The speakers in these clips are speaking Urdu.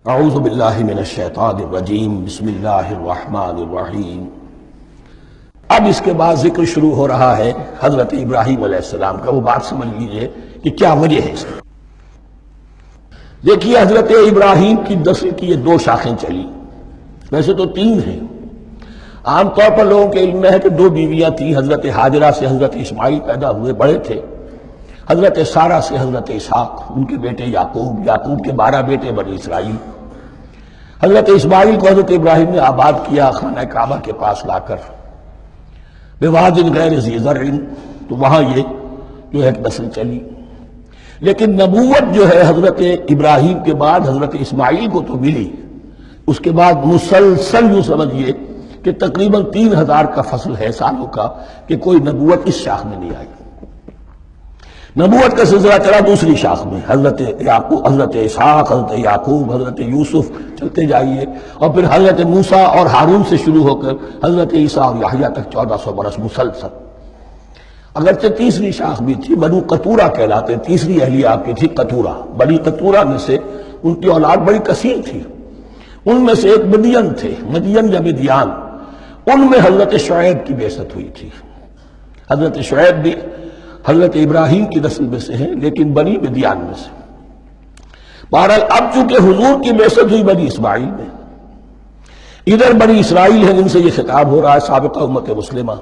اعوذ باللہ من الشیطان الرجیم بسم اللہ الرحمن الرحیم۔ اب اس کے بعد ذکر شروع ہو رہا ہے حضرت ابراہیم علیہ السلام کا۔ وہ بات سمجھ لیجئے کہ کیا وجہ ہے اس کی۔ دیکھیے حضرت ابراہیم کی نسل کی یہ دو شاخیں چلی، ویسے تو تین ہیں۔ عام طور پر لوگوں کے علم میں ہے کہ دو بیویاں تھیں، حضرت ہاجرہ سے حضرت اسماعیل پیدا ہوئے، بڑے تھے۔ حضرت سارہ سے حضرت اسحاق، ان کے بیٹے یعقوب، یعقوب کے 12 بیٹے بنی اسرائیل۔ حضرت اسماعیل کو حضرت ابراہیم نے آباد کیا خانہ کعبہ کے پاس لا کر، بواد غیر ذی زرع، تو وہاں یہ جو ایک نسل چلی۔ لیکن نبوت جو ہے حضرت ابراہیم کے بعد حضرت اسماعیل کو تو ملی، اس کے بعد مسلسل یوں سمجھیے کہ تقریباً 3000 کا فصل ہے سالوں کا کہ کوئی نبوت اس شاخ میں نہیں آئی۔ نبوت کا سلسلہ چلا دوسری شاخ میں، حضرت یعقوب، حضرت اسحاق، حضرت یعقوب، حضرت یوسف، چلتے جائیے، اور پھر حضرت موسیٰ اور ہارون سے شروع ہو کر حضرت عیسیٰ اور یحییٰ تک 1400 برس مسلسل۔ اگرچہ تیسری شاخ بھی تھی، بنو قطورہ کہلاتے، تیسری اہلیہ آپ کی تھی قطورہ۔ بنی قطورہ میں سے ان کی اولاد بڑی کثیر تھی، ان میں سے ایک مدین تھے، مدین یا مدیان، ان میں حضرت شعیب کی بعثت ہوئی تھی۔ حضرت شعیب بھی حضرت ابراہیم کی نسل میں سے ہیں، لیکن بنی مدیان میں سے۔ بہرحال اب چونکہ حضور کی بعثت ہوئی بنی اسماعیل میں، ادھر بنی اسرائیل ہیں جن سے یہ خطاب ہو رہا ہے، سابقہ امت مسلمہ،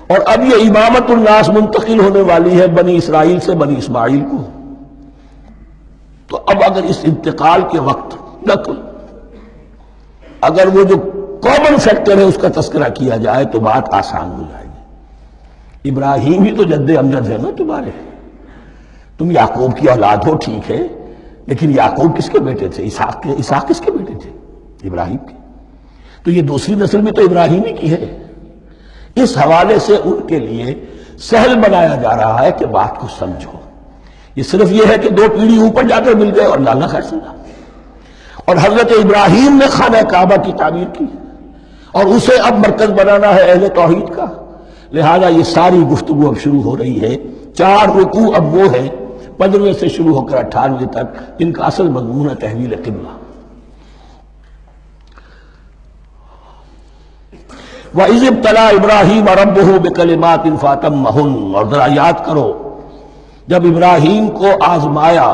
اور اب یہ امامت الناس منتقل ہونے والی ہے بنی اسرائیل سے بنی اسماعیل کو۔ تو اب اگر اس انتقال کے وقت نقل، اگر وہ جو کامن فیکٹر ہے اس کا تذکرہ کیا جائے تو بات آسان ہو جائے گی۔ ابراہیم ہی تو جد امجد ہے نا تمہارے، تم یعقوب کی اولاد ہو، ٹھیک ہے، لیکن یعقوب کس کے بیٹے تھے؟ اسحاق کس کے بیٹے تھے؟ ابراہیم کے۔ تو یہ دوسری نسل بھی تو ابراہیم ہی کی ہے۔ اس حوالے سے ان کے لیے سہل بنایا جا رہا ہے کہ بات کو سمجھو۔ یہ صرف یہ ہے کہ دو پیڑھی اوپر جا کر مل گئے اور لانا خیر سنا۔ اور حضرت ابراہیم نے خانہ کعبہ کی تعمیر کی اور اسے اب مرکز بنانا ہے اہل توحید کا، لہذا یہ ساری گفتگو اب شروع ہو رہی ہے۔ 4 رکوع اب وہ ہے 15ویں سے شروع ہو کر 98 تک، ان کا اصل مضمون ہے تحویل قبلہ۔ وَإِذِ ابْتَلَىٰ إِبْرَاهِيمَ رَبُّهُ بِكَلِمَاتٍ فَأَتَمَّهُنَّ، اور ذرا یاد کرو جب ابراہیم کو آزمایا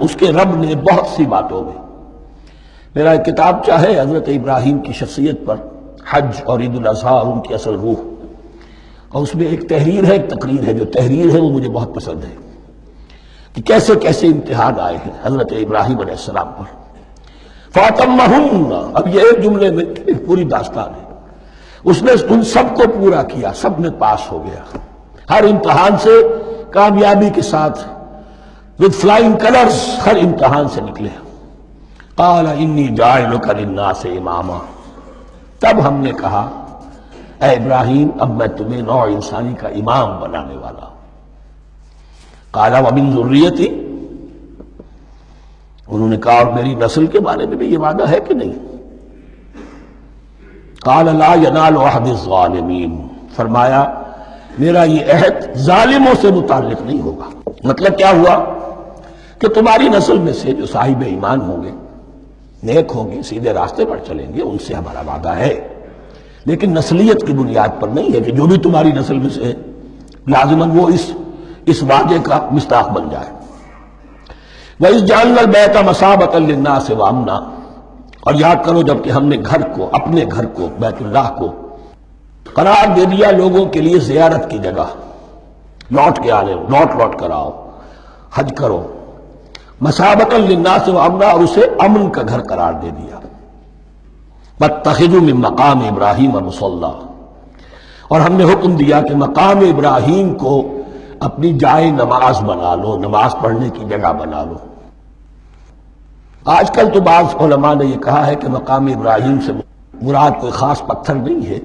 اس کے رب نے بہت سی باتوں میں۔ میرا ایک کتاب چاہے حضرت ابراہیم کی شخصیت پر، حج اور عید الاضحیٰ اور ان کی اصل روح، اور اس میں ایک تحریر ہے، ایک تقریر ہے۔ جو تحریر ہے وہ مجھے بہت پسند ہے کہ کیسے کیسے امتحان آئے ہیں حضرت ابراہیم علیہ السلام پر۔ فَأَتَمَّهُنَّ، اب یہ ایک جملے میں ایک پوری داستان ہے۔ اس نے ان سب کو پورا کیا، سب میں پاس ہو گیا، ہر امتحان سے کامیابی کے ساتھ، with flying colors، ہر امتحان سے نکلے۔ قَالَ إِنِّي جَاعِلُكَ لِلنَّاسِ إِمَامًا، تب ہم نے کہا اے ابراہیم اب میں تمہیں نوع انسانی کا امام بنانے والا ہوں۔ قَالَ وَمِن ذُرِّيَّتِي، انہوں نے کہا اور میری نسل کے بارے میں بھی یہ وعدہ ہے کہ نہیں؟ قَالَ لَا يَنَالُ عَهْدِ الظَّالِمِينَ، فرمایا میرا یہ عہد ظالموں سے متعلق نہیں ہوگا۔ مطلب کیا ہوا کہ تمہاری نسل میں سے جو صاحب ایمان ہوں گے، نیک ہوں گے، سیدھے راستے پر چلیں گے، ان سے ہمارا وعدہ ہے، لیکن نسلیت کی بنیاد پر نہیں ہے کہ جو بھی تمہاری نسل میں سے لازماً وہ اس وعدے کا مصداق بن جائے۔ وَإِذْ جَعَلْنَا الْبَيْتَ مَثَابَةً لِلنَّاسِ وَأَمْنًا، اور یاد کرو جب کہ ہم نے گھر کو، اپنے گھر کو، بیت اللہ کو قرار دے دیا لوگوں کے لیے زیارت کی جگہ، لوٹ کے آنے، لوٹ کر آؤ، حج کرو، مثابۃ للناس وامنا، اور اسے امن کا گھر قرار دے دیا۔ واتخذوا من مقام ابراہیم مصلی، اور ہم نے حکم دیا کہ مقام ابراہیم کو اپنی جائے نماز بنا لو، نماز پڑھنے کی جگہ بنا لو۔ آج کل تو بعض علماء نے یہ کہا ہے کہ مقام ابراہیم سے مراد کوئی خاص پتھر نہیں ہے،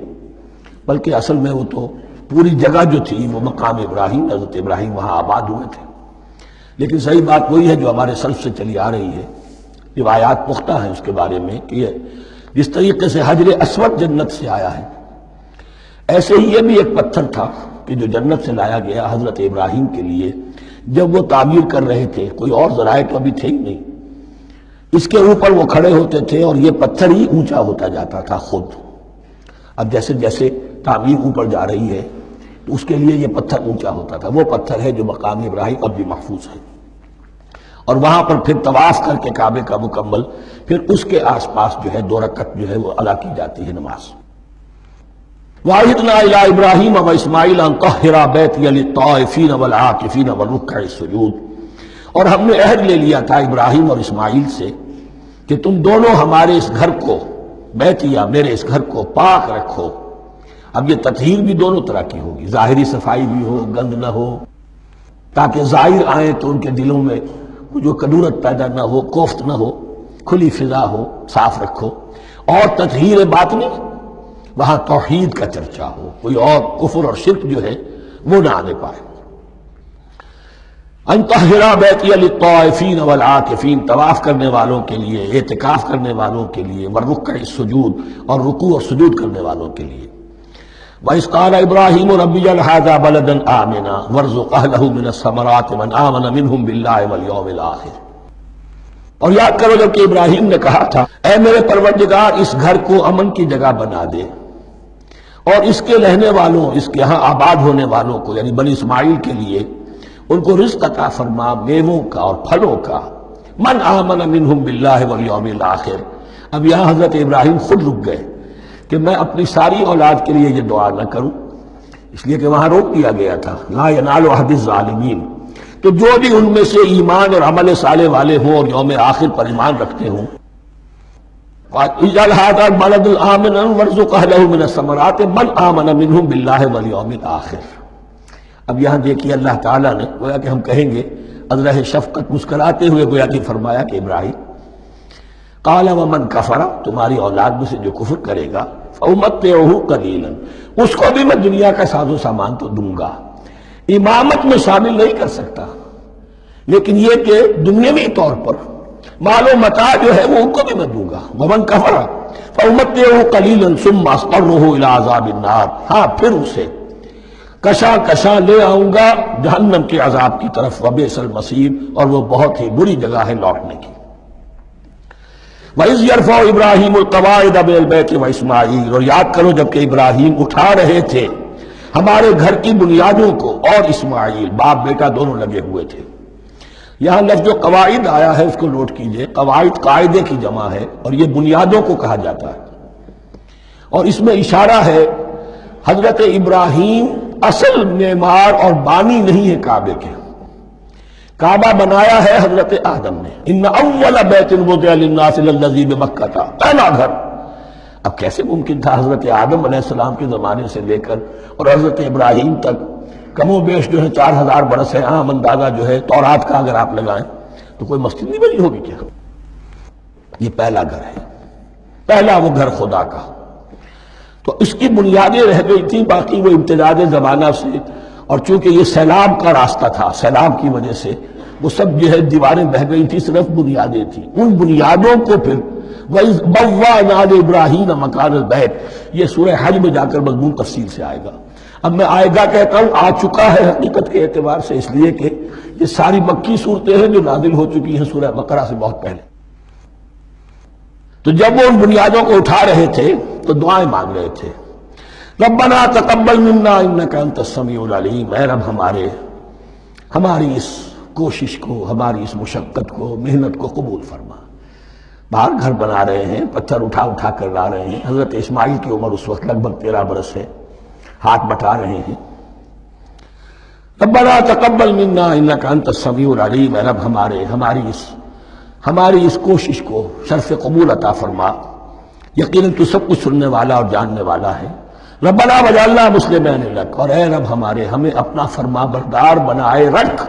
بلکہ اصل میں وہ تو پوری جگہ جو تھی وہ مقام ابراہیم، حضرت ابراہیم وہاں آباد ہوئے تھے۔ لیکن صحیح بات وہی ہے جو ہمارے سلف سے چلی آ رہی ہے، روایات پختہ ہیں اس کے بارے میں کہ جس طریقے سے حجر اسود جنت سے آیا ہے، ایسے ہی یہ بھی ایک پتھر تھا کہ جو جنت سے لایا گیا حضرت ابراہیم کے لیے جب وہ تعمیر کر رہے تھے۔ کوئی اور ذرائع تو ابھی تھے ہی نہیں، اس کے اوپر وہ کھڑے ہوتے تھے اور یہ پتھر ہی اونچا ہوتا جاتا تھا خود. اب جیسے جیسے تعمیر اوپر جا رہی ہے تو اس کے لیے یہ پتھر اونچا ہوتا تھا. وہ پتھر ہے جو مقام ابراہیم اب بھی محفوظ ہے. اور وہاں پر پھر طواف کر کے کعبے کا مکمل پھر اس کے آس پاس جو ہے 2 رکعت جو ہے وہ ادا کی جاتی ہے نماز. وَعَهِدْنَا إِلَىٰ إِبْرَاهِيمَ وَإِسْمَاعِيلَ أَن طَهِّرَا بَيْتِيَ لِلطَّائِفِينَ وَالْعَاكِفِينَ وَالرُّكَّعِ السُّجُودِ. اور ہم نے عہد لے لیا تھا ابراہیم اور اسماعیل سے کہ تم دونوں ہمارے اس گھر کو بیتیا میرے اس گھر کو پاک رکھو. اب یہ تطہیر بھی دونوں طرح کی ہوگی، ظاہری صفائی بھی ہو، گند نہ ہو، تاکہ ظاہر آئیں تو ان کے دلوں میں جو کدورت پیدا نہ ہو، کوفت نہ ہو، کھلی فضا ہو، صاف رکھو. اور تطہیر باطنی، وہاں توحید کا چرچا ہو، کوئی اور کفر اور شرک جو ہے وہ نہ آنے پائے. ان طہرا بیتی للطائفین والعاکفین، طواف کرنے والوں کے لیے، اعتکاف کرنے والوں کے لیے، والرکع السجود اور رکوع اور سجود کرنے والوں کے لیے. وَإِذْ قَالَ إِبْرَاهِيمُ رَبِّ اجْعَلْ هَٰذَا بَلَدًا آمِنًا وَارْزُقْ أَهْلَهُ مِنَ الثَّمَرَاتِ مَنْ آمَنَ مِنْهُمْ بِاللَّهِ وَالْيَوْمِ الْآخِرِ. اور یاد کرو جب کہ ابراہیم نے کہا تھا اے میرے پروردگار اس گھر کو امن کی جگہ بنا دے اور اس کے رہنے والوں، اس کے ہاں آباد ہونے والوں کو یعنی بنی اسماعیل کے لیے ان کو رزق عطا فرما، میووں کا اور پھلوں کا. من آمن منہم باللہ والیوم الآخر. اب یہاں حضرت ابراہیم خود رک گئے کہ میں اپنی ساری اولاد کے لیے یہ دعا نہ کروں، اس لیے کہ وہاں روک دیا گیا تھا لا ینال عہد الظالمین. تو جو بھی ان میں سے ایمان اور عمل صالح والے ہوں اور یوم آخر پر ایمان رکھتے ہوں، اجعل هذا البلد آمنا وارزق اهله من الثمرات من آمن منهم بالله واليوم الآخر. اب یہاں دیکھیے اللہ تعالیٰ نے گویا کہ ہم کہیں گے ازرہ شفقت مسکراتے ہوئے گویا کہ فرمایا کہ ابراہیم قال ومن کفر، تمہاری اولاد میں سے جو کفر کرے گا فأمتعه قلیلا، اس کو بھی میں دنیا کا ساز و سامان تو دوں گا. امامت میں شامل نہیں کر سکتا، لیکن یہ کہ دنیاوی طور پر مال و متاع جو ہے وہ ان کو بھی میں دوں گا. ومن کفر فأمتعه قلیلا ثم اضطره الى عذاب النار. ہاں پھر اسے کشاں کشاں لے آؤں گا جہنم کے عذاب کی طرف. وبئس المصیر، اور وہ بہت ہی بری جگہ ہے لوٹنے کی. وَإِذْ يَرْفَعُ إِبْرَاهِيمُ الْقَوَاعِدَ مِنَ الْبَيْتِ وَإِسْمَاعِيلُ. اور یاد کرو جب کہ ابراہیم اٹھا رہے تھے ہمارے گھر کی بنیادوں کو، اور اسماعیل باپ بیٹا دونوں لگے ہوئے تھے. یہاں لفظ جو قواعد آیا ہے اس کو نوٹ کیجئے. قواعد قاعدے کی جمع ہے اور یہ بنیادوں کو کہا جاتا ہے. اور اس میں اشارہ ہے حضرت ابراہیم اصل معمار اور بانی نہیں ہے کعبے کے. کعبہ بنایا ہے حضرت آدم نے. ان اول بیت وضع للناس للذی بمکہ، پہلا گھر. اب کیسے ممکن تھا حضرت آدم علیہ السلام کے زمانے سے لے کر اور حضرت ابراہیم تک کم و بیش جو ہے 4000 برس ہے. عام اندازہ جو ہے تورات کا اگر آپ لگائیں تو کوئی مسجد نہیں بنی ہوگی کیا؟ یہ پہلا گھر ہے، پہلا وہ گھر خدا کا. تو اس کی بنیادیں رہ گئی تھیں، باقی وہ امتداد زمانہ سے، اور چونکہ یہ سیلاب کا راستہ تھا، سیلاب کی وجہ سے وہ سب جو ہے دیواریں بہہ گئی تھی، صرف بنیادیں تھیں. ان بنیادوں کو پھر وَإِذْ بَوَّأْنَا لِإِبْرَاهِيمَ مَكَانَ الْبَيْتِ، یہ سورہ حج میں جا کر مضمون تفصیل سے آئے گا. اب میں آئے گا کہتا ہوں، آ چکا ہے حقیقت کے اعتبار سے، اس لیے کہ یہ ساری مکی صورتیں ہیں جو نازل ہو چکی ہیں سورہ بقرہ سے بہت پہلے. تو جب وہ ان بنیادوں کو اٹھا رہے تھے تو دعائیں مانگ رہے تھے. ربنا تقبل منا انک انت السمیع العلیم. اے رب ہماری اس کوشش کو، ہماری اس مشقت کو، محنت کو قبول فرما. باہر گھر بنا رہے ہیں، پتھر اٹھا اٹھا کر لا رہے ہیں. حضرت اسماعیل کی عمر اس وقت لگ بھگ 13 برس ہے، ہاتھ بٹا رہے ہیں. ربنا تقبل منا انک انت السمیع العلیم. اے رب ہماری اس کوشش کو شرف قبول عطا فرما. یقیناً تو سب کچھ سننے والا اور جاننے والا ہے. ربنا وجعلنا مسلمین لک. اور اے رب ہمیں اپنا فرما بردار بنائے رکھ.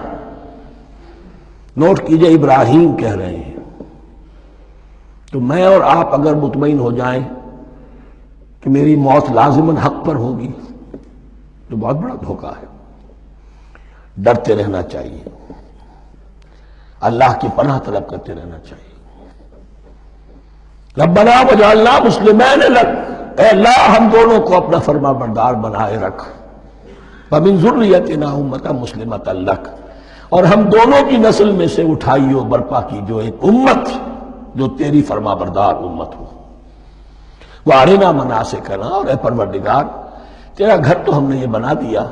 نوٹ کیجئے ابراہیم کہہ رہے ہیں. تو میں اور آپ اگر مطمئن ہو جائیں کہ میری موت لازماً حق پر ہوگی تو بہت بڑا دھوکہ ہے. ڈرتے رہنا چاہیے، اللہ کی پناہ طلب کرتے رہنا چاہیے. ربنا وجعلنا مسلمین لک. اے اللہ ہم دونوں کو اپنا فرما بردار بنائے رکھ. ومن ذریتنا امۃ مسلمۃ لک. اور ہم دونوں کی نسل میں سے اٹھائیو برپا کی جو ایک امت جو تیری فرما بردار امت ہو۔ وَأَرِنَا مَنَاسِكَنَا، اور اے پروردگار تیرا گھر تو ہم نے یہ بنا دیا،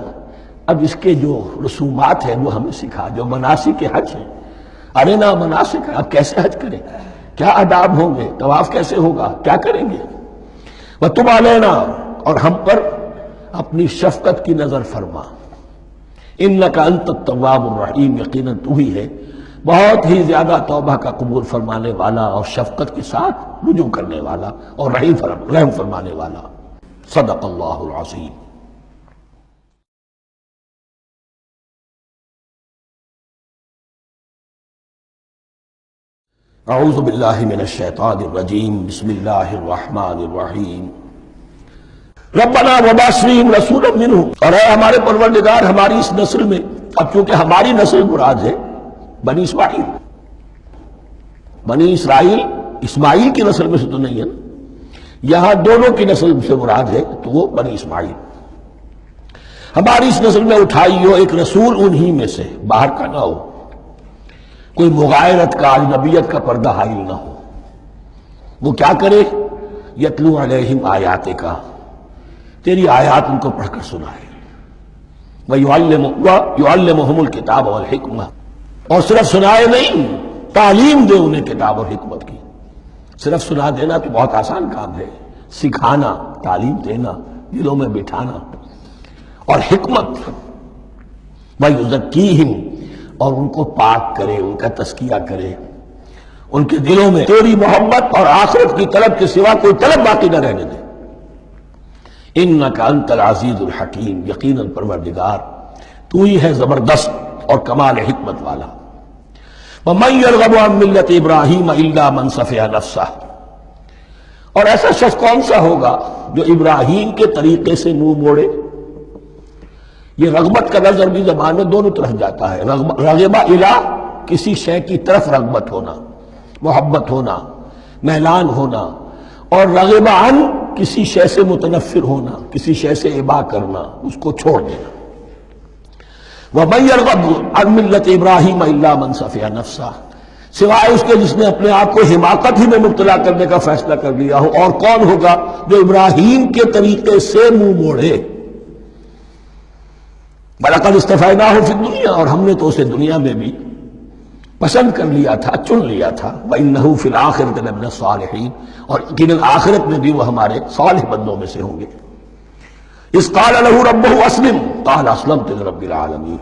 اب اس کے جو رسومات ہیں وہ ہمیں سکھا، جو مناسک حج ہیں۔ ارنا مناسک، اب کیسے حج کریں، کیا آداب ہوں گے، طواف کیسے ہوگا، کیا کریں گے۔ وَتُبْ عَلَيْنَا، اور ہم پر اپنی شفقت کی نظر فرما، اِنَّكَ أَنْتَ التَّوَّابُ الرَّحِيمُ، یقیناً تو ہی ہے بہت ہی زیادہ توبہ کا قبول فرمانے والا اور شفقت کے ساتھ رجوع کرنے والا اور رحم فرمانے والا۔ صدق اللہ العظیم۔ اعوذ باللہ من الشیطان الرجیم، بسم اللہ الرحمن الرحیم۔ ربنا وبعث فیہم رسولا منہم، اور اے ہمارے پروردگار ہماری اس نسل میں، اب چونکہ ہماری نسل مراد ہے بنی اسماعیل، بنی اسرائیل اسماعیل کی نسل میں سے تو نہیں ہے نا، یہاں دونوں کی نسل سے مراد ہے تو وہ بنی اسماعیل، ہماری اس نسل میں اٹھائی ہو ایک رسول انہی میں سے، باہر کا نہ ہو، کوئی مغایرت کا اجنبیت کا پردہ حائل نہ ہو، وہ کیا کرے، یتلو علیہم آیاتک، تیری آیات ان کو پڑھ کر سنائے، وَيُعَلِّمُهُمُ الْكِتَابَ وَالْحِکْمَةَ، اور صرف سنائے نہیں، تعلیم دے انہیں کتاب اور حکمت کی۔ صرف سنا دینا تو بہت آسان کام ہے، سکھانا، تعلیم دینا، دلوں میں بٹھانا، اور حکمت، وَيُزَكِّيهِمْ، اور ان کو پاک کرے، ان کا تزکیہ کرے، ان کے دلوں میں تیری محبت اور آخرت کی طلب کے سوا کوئی طلب باقی نہ رہنے دے۔ اِنَّكَ أَنْتَ الْعَزِيزُ الْحَكِيمُ، یقیناً پروردگار تو ہی ہے زبردست اور کمال حکمت والا۔ وَمَنْ يَرْغَبُ عَنْ مِلَّةِ إِبْرَاهِيمَ إِلَّا مَنْ سَفِهَ نَفْسَهُ، اور ایسا شخص کون سا ہوگا جو ابراہیم کے طریقے سے منہ موڑے۔ یہ رغبت کا لفظ عربی زبان میں دونوں طرف جاتا ہے، رغبہ الہ، کسی شے کی طرف رغبت ہونا، محبت ہونا، میلان ہونا، اور رغبہ عن، کسی شے سے متنفر ہونا، کسی شے سے ابا کرنا، اس کو چھوڑ دینا۔ وَمَنْ يَرْغَبُ عَنْ مِلَّةِ إِبْرَاهِيمَ إِلَّا مَنْ سَفِهَ نَفْسَهُ، سوائے اس کے جس نے اپنے آپ کو حماقت ہی میں مبتلا کرنے کا فیصلہ کر لیا ہو، اور کون ہوگا جو ابراہیم کے طریقے سے منہ موڑے۔ وَلَقَدِ اصْطَفَيْنَاهُ فِي الدُّنْيَا، اور ہم نے تو اسے دنیا میں بھی پسند کر لیا تھا، چن لیا تھا۔ وَإِنَّهُ فِي الْآخِرَةِ لَمِنَ الصَّالِحِينَ، اور یقیناً آخرت میں بھی وہ ہمارے صالح بندوں میں سے ہوں گے۔ اِذْ قَالَ لَهُ رَبُّهُ أَسْلِمْ قَالَ أَسْلَمْتُ لِرَبِّ الْعَالَمِينَ،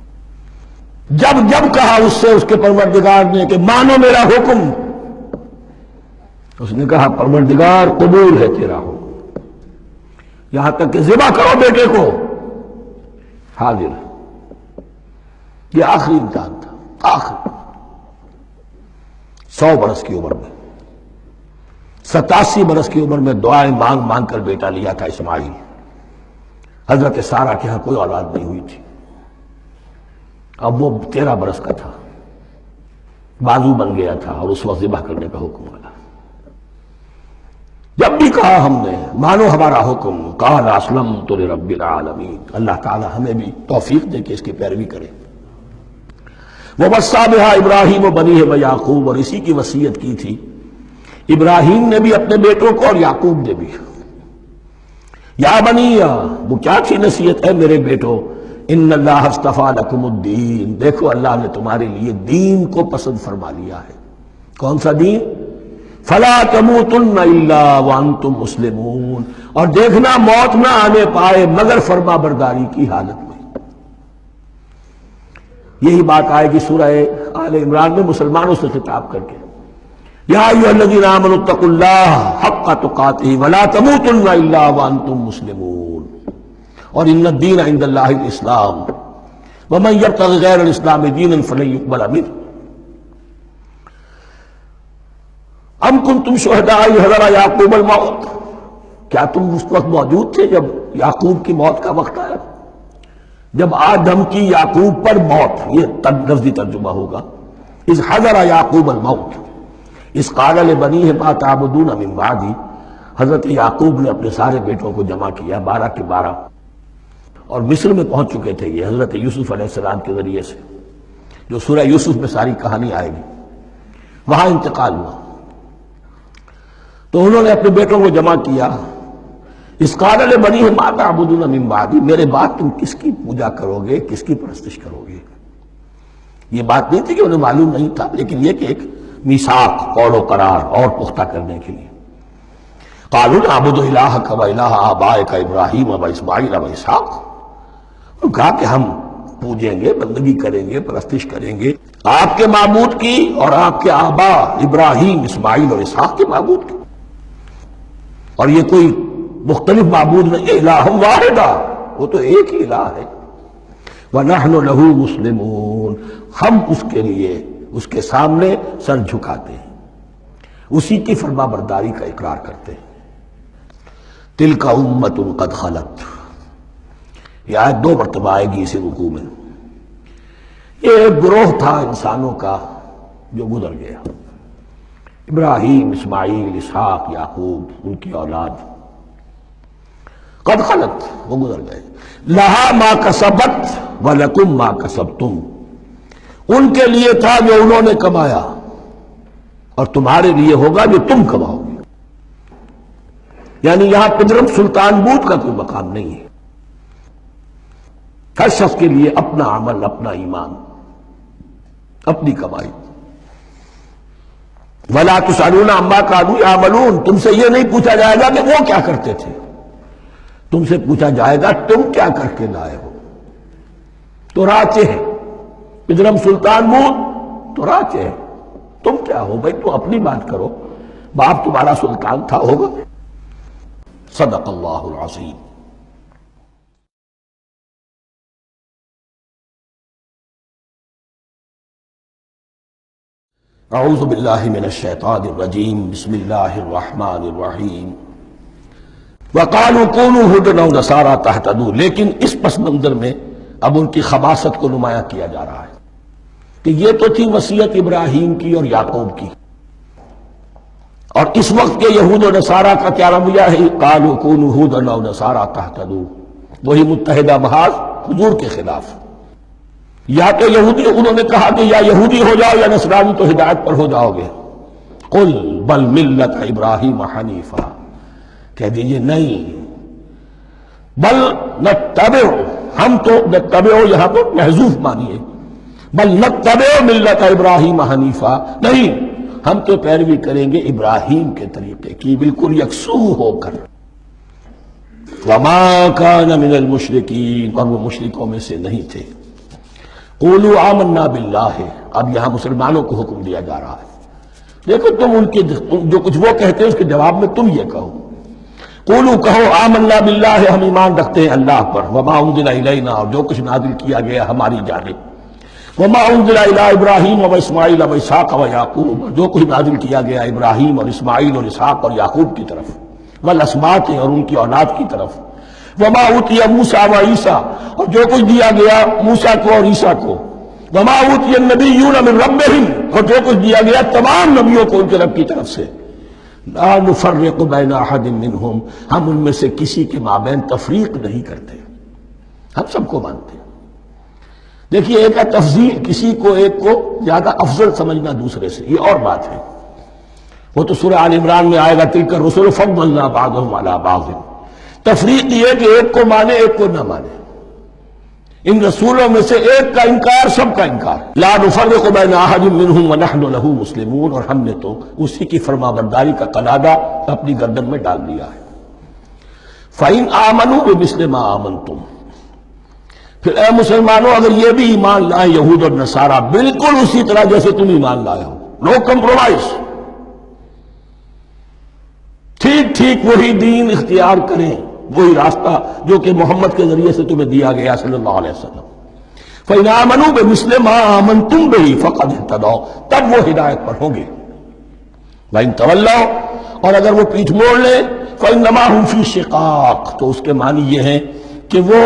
جب کہا اس سے اس کے پروردگار نے کہ مانو میرا حکم، اس نے کہا پروردگار قبول ہے تیرا حکم، یہاں تک کہ ذبح کرو بیٹے کو، حاضر ہے۔ یہ آخری امتحان تھا، آخری 100 برس کی عمر میں، 87 برس کی عمر میں دعائیں مانگ مانگ کر بیٹا لیا تھا اسماعیل۔ حضرت سارہ کے ہاں کوئی اولاد نہیں ہوئی تھی، اب وہ 13 برس کا تھا، بازو بن گیا تھا، اور اس وقت ذبح کرنے کا حکم آیا۔ جب بھی کہا ہم نے مانو ہمارا حکم، قال اسلمت لرب العالمین، اللہ تعالی ہمیں بھی توفیق دے کہ اس کی پیروی کریں۔ وَوَصَّىٰ بِهَا إِبْرَاهِيمُ بَنِيهِ وَيَعْقُوبُ، اور اسی کی وصیت کی تھی ابراہیم نے بھی اپنے بیٹوں کو اور یعقوب نے بھی۔ یا بنی، وہ کیا تھی نصیحت، ہے میرے بیٹو، ان اللہ اصطفیٰ لکم الدین، دیکھو اللہ نے تمہارے لیے دین کو پسند فرما لیا ہے۔ کون سا دین؟ فلا تموتن الا وانتم مسلمون، اور دیکھنا موت نہ آنے پائے مگر فرما برداری کی حالت میں۔ یہی بات آئے گی سورہ آل عمران میں مسلمانوں سے خطاب کر کے، یا ایھا الذین آمنوا اتقوا اللہ حق تقاتہ ولا تموتن الا وانتم مسلمون، اور ان الدین عند اللہ الاسلام ومن یبتغ غیر الاسلام دینا فلن یقبل منہ۔ ام کنتم شہداء اذ حضر یعقوب الموت، کیا تم اس وقت موجود تھے جب یعقوب کی موت کا وقت آیا، جب آدم کی یعقوب پر موت، یہ لفظی ترجمہ ہوگا، اذ حضر یعقوب الموت اذ قال لبنیہ ما تعبدون من بعدی، حضرت یعقوب نے اپنے سارے بیٹوں کو جمع کیا، 12 کے 12، اور مصر میں پہنچ چکے تھے یہ حضرت یوسف علیہ السلام کے ذریعے سے، جو سورہ یوسف میں ساری کہانی آئے گی، وہاں انتقال ہوا۔ تو انہوں نے اپنے بیٹوں کو جمع کیا، اس قال لبنیہ ما تعبدون من بعدی، میرے بعد تم کس کی پوجا کرو گے، کس کی پرستش کرو گے؟ یہ بات نہیں تھی کہ انہیں معلوم نہیں تھا، لیکن یہ کہ ایک میثاق، قول و قرار اور پختہ کرنے کے لیے۔ قالوا نعبد الہک و الہ آبائک ابراہیم و اسماعیل و اسحاق، کہا کہ ہم پوجیں گے، بندگی کریں گے، پرستش کریں گے آپ کے معبود کی اور آپ کے آبا ابراہیم، اسماعیل اور اسحاق کے معبود کی، اور یہ کوئی مختلف معبود نہیں، الہ واحد، وہ تو ایک ہی الہ ہے۔ وَنَحْنُ لَهُ مُسْلِمُونَ، ہم اس کے لیے، اس کے سامنے سر جھکاتے ہیں، اسی کی فرما برداری کا اقرار کرتے ہیں۔ تِلْكَ أُمَّةٌ قَدْ خَلَتْ، یہ آیت 2 مرتبہ آئے گی اسی رکوع میں۔ یہ ایک گروہ تھا انسانوں کا جو گزر گیا، ابراہیم، اسماعیل، اسحاق، یعقوب، ان کی اولاد، قد خلت، وہ گزر گئے۔ لہا ما کسبت ولکم ما کسبتم، ان کے لیے تھا جو انہوں نے کمایا، اور تمہارے لیے ہوگا جو تم کماؤ گے۔ یعنی یہاں پدرم سلطان بود کا کوئی مقام نہیں ہے، ہر شخص کے لیے اپنا عمل، اپنا ایمان، اپنی کمائی۔ وَلَا تُسْأَلُونَ عَمَّا كَانُوا يَعْمَلُونَ، تم سے یہ نہیں پوچھا جائے گا کہ وہ کیا کرتے تھے، تم سے پوچھا جائے گا تم کیا کر کے لائے ہو۔ تو راچے ہیں، پدرم سلطان بود تو راچے ہیں، تم کیا ہو بھائی، تم اپنی بات کرو، باپ تمہارا سلطان تھا، ہوگا۔ صدق اللہ العظیم۔ اعوذ باللہ من الشیطان الرجیم، بسم اللہ الرحمن الرحیم۔ وقالوا كونوا هودا أو نصارى تهتدوا، لیکن اس پس منظر میں اب ان کی خباثت کو نمایاں کیا جا رہا ہے کہ یہ تو تھی وصیت ابراہیم کی اور یعقوب کی، اور اس وقت کے یہود و نصارہ کا کیا رویہ ہے؟ قالوا كونوا هودا أو نصارى تهتدوا، وہی متحدہ محاذ حضور کے خلاف۔ یا تو یہودی، انہوں نے کہا کہ یا یہودی ہو جاؤ یا نصرانی تو ہدایت پر ہو جاؤ گے۔ قل بل ملت ابراہیم حنیفا، کہہ دیجئے نہیں، بل نتبع، ہم تو نتبع یہاں پر محذوف مانیے، بل نتبع ملت ابراہیم حنیفا، نہیں، ہم تو پیروی کریں گے ابراہیم کے طریقے کی، بالکل یکسو ہو کر۔ وما کان من المشرکین، اور وہ مشرکوں میں سے نہیں تھے۔ قولوا آمنا باللہ، اب یہاں مسلمانوں کو حکم دیا جا رہا ہے، دیکھو تم ان کے جو کچھ وہ کہتے ہیں اس کے جواب میں تم یہ کہو، قولوا کہو آمنا باللہ، ہم ایمان رکھتے ہیں اللہ پر، وما انزل الینا، اور جو کچھ نازل کیا گیا ہماری جانب، وما انزل الی ابراہیم و اسماعیل و اسحاق و یعقوب، جو کچھ نازل کیا گیا ابراہیم اور اسماعیل اور اسحاق اور یعقوب کی طرف، والاسباط، اور ان کی اولاد کی طرف، وما اوتی موسیٰ و عیسیٰ، اور جو کچھ دیا گیا موسیٰ کو اور عیسیٰ کو، وما اوتی النبیون من ربہم، اور جو کچھ دیا گیا تمام نبیوں کو ان کے رب کی طرف سے، لا نفرق بین احد منہم، ہم ان میں سے کسی کے مابین تفریق نہیں کرتے، ہم سب کو مانتے ہیں۔ دیکھیے ایک ہے تفضیل، کسی کو ایک کو زیادہ افضل سمجھنا دوسرے سے، یہ اور بات ہے، وہ تو سورہ آل عمران میں آئے گا تلک الرسل فضلنا بعضهم علی بعض۔ تفریق یہ کہ ایک کو مانے ایک کو نہ مانے، ان رسولوں میں سے ایک کا انکار سب کا انکار، لا نفرق بین احد منہم ونحن له مسلمون، اور ہم نے تو اسی کی فرما برداری کا قلادہ اپنی گردن میں ڈال دیا ہے۔ فَإِنْ آمَنُوا بِمِثْلِ مَا آمَنْتُمْ، پھر اے مسلمانوں اگر یہ بھی ایمان لائیں یہود اور نصارہ بالکل اسی طرح جیسے تم ایمان لائے ہو، نو کمپرومائز، ٹھیک ٹھیک وہی دین اختیار کریں، وہی راستہ جو کہ محمد کے ذریعے سے تمہیں دیا گیا صلی اللہ علیہ وسلم۔ فَإِنْ آمَنُوا بِمِثْلِ مَا آمَنْتُمْ بِهِ فَقَدْ اهْتَدَوْا، تب وہ ہدایت پر ہوں گے۔ وَإِنْ تَوَلَّوْا، اور اگر وہ پیٹھ موڑ لیں، فَإِنَّمَا هُمْ فِي شِقَاقٍ، تو اس کے معنی یہ ہے کہ وہ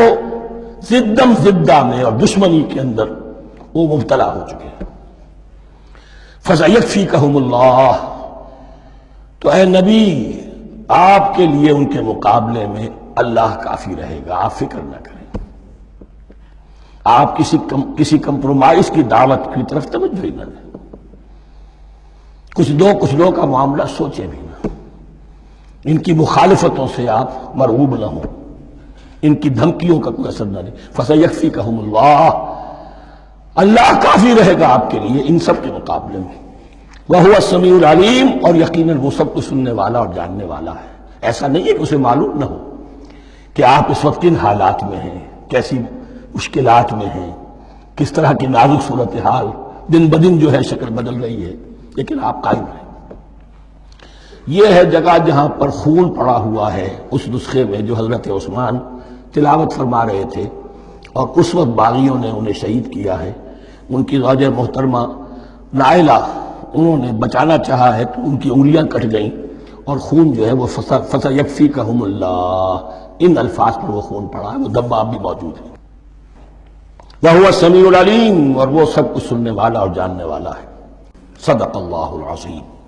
زدم زدہ میں اور دشمنی کے اندر وہ مبتلا ہو چکے ہیں۔ فَسَيَكْفِيكَهُمُ اللَّهُ، تو اے نبی آپ کے لیے ان کے مقابلے میں اللہ کافی رہے گا، آپ فکر نہ کریں، آپ کسی کمپرومائز کی دعوت کی طرف توجہ ہی نہ دیں، کچھ دو کا معاملہ سوچیں بھی نہ، ان کی مخالفتوں سے آپ مرعوب نہ ہوں، ان کی دھمکیوں کا کوئی اثر نہ دے۔ فَسَيَكْفِيكَهُمُ اللَّهُ، اللہ کافی رہے گا آپ کے لیے ان سب کے مقابلے میں۔ وَهُوَ السَّمِيعُ الْعَلِيمُ، اور یقیناً وہ سب کچھ سننے والا اور جاننے والا ہے۔ ایسا نہیں ہے کہ اسے معلوم نہ ہو کہ آپ اس وقت کن حالات میں ہیں، کیسی مشکلات میں ہیں، کس طرح کی نازک صورتحال دن بدن جو ہے شکل بدل رہی ہے، لیکن آپ قائم رہیں۔ یہ ہے جگہ جہاں پر خون پڑا ہوا ہے، اس نسخے میں جو حضرت عثمان تلاوت فرما رہے تھے، اور اس وقت باغیوں نے انہیں شہید کیا ہے۔ ان کی زوجہ محترمہ نائلہ، انہوں نے بچانا چاہا ہے تو ان کی انگلیاں کٹ گئیں، اور خون جو ہے وہ فَسَيَكْفِيكَهُمُ اللَّهُ، ان الفاظ پر وہ خون پڑا ہے، وہ دبا اب بھی موجود ہے۔ وَهُوَ السَّمِيعُ الْعَلِيمُ، اور وہ سب کچھ سننے والا اور جاننے والا ہے۔ صدق اللہ العظیم۔